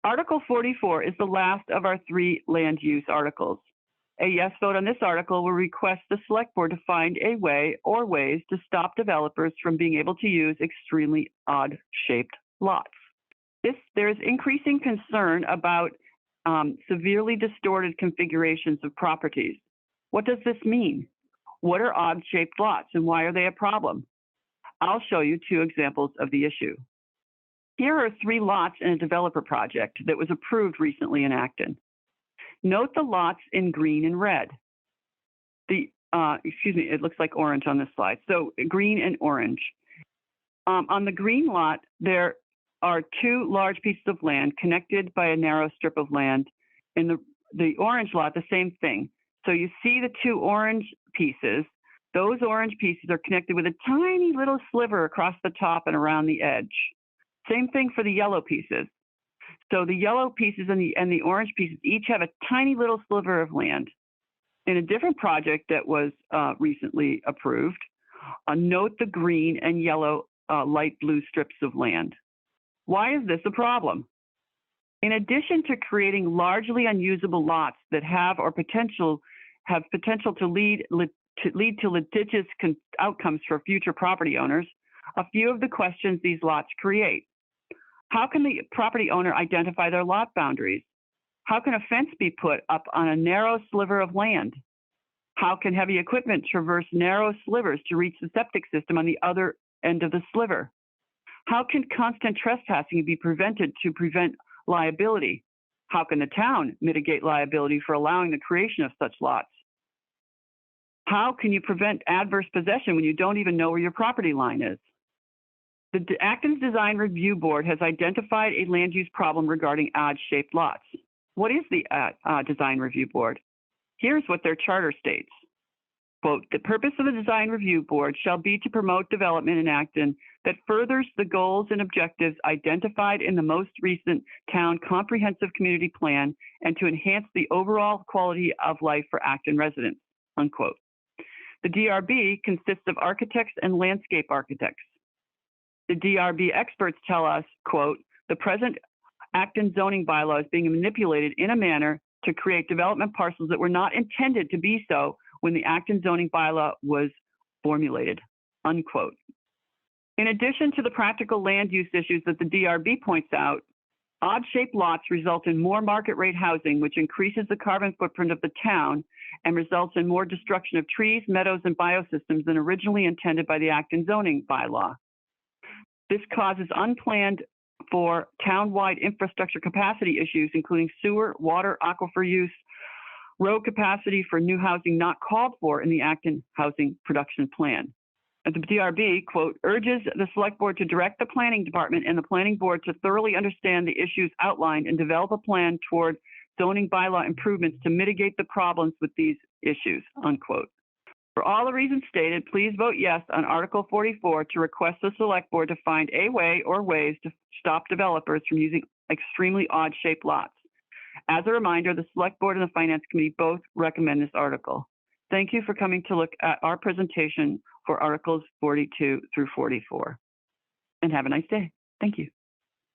Article 44 is the last of our 3 land use articles. A yes vote on this article will request the Select Board to find a way or ways to stop developers from being able to use extremely odd-shaped lots. There is increasing concern about severely distorted configurations of properties. What does this mean? What are odd-shaped lots and why are they a problem? I'll show you 2 examples of the issue. Here are 3 lots in a developer project that was approved recently in Acton. Note the lots in green and red. It looks like orange on this slide. So green and orange. On the green lot, there are 2 large pieces of land connected by a narrow strip of land. In the orange lot, the same thing. So you see the 2 orange pieces. Those orange pieces are connected with a tiny little sliver across the top and around the edge. Same thing for the yellow pieces. So the yellow pieces and the orange pieces each have a tiny little sliver of land. In a different project that was recently approved, note the green and yellow light blue strips of land. Why is this a problem? In addition to creating largely unusable lots that have potential to lead to litigious outcomes for future property owners, a few of the questions these lots create. How can the property owner identify their lot boundaries? How can a fence be put up on a narrow sliver of land? How can heavy equipment traverse narrow slivers to reach the septic system on the other end of the sliver? How can constant trespassing be prevented to prevent liability? How can the town mitigate liability for allowing the creation of such lots? How can you prevent adverse possession when you don't even know where your property line is? The Acton's Design Review Board has identified a land use problem regarding odd-shaped lots. What is the Design Review Board? Here's what their charter states. Quote, the purpose of the Design Review Board shall be to promote development in Acton that furthers the goals and objectives identified in the most recent town comprehensive community plan and to enhance the overall quality of life for Acton residents, unquote. The DRB consists of architects and landscape architects. The DRB experts tell us, quote, the present Acton zoning bylaw is being manipulated in a manner to create development parcels that were not intended to be so when the Acton zoning bylaw was formulated, unquote. In addition to the practical land use issues that the DRB points out, odd-shaped lots result in more market rate housing, which increases the carbon footprint of the town and results in more destruction of trees, meadows, and biosystems than originally intended by the Acton zoning bylaw. This causes unplanned for town-wide infrastructure capacity issues, including sewer, water, aquifer use, road capacity for new housing not called for in the Acton Housing Production Plan. And the DRB, quote, urges the Select Board to direct the Planning Department and the Planning Board to thoroughly understand the issues outlined and develop a plan toward zoning bylaw improvements to mitigate the problems with these issues, unquote. For all the reasons stated, please vote yes on Article 44 to request the Select Board to find a way or ways to stop developers from using extremely odd-shaped lots. As a reminder, the Select Board and the Finance Committee both recommend this article. Thank you for coming to look at our presentation for Articles 42 through 44. And have a nice day. Thank you.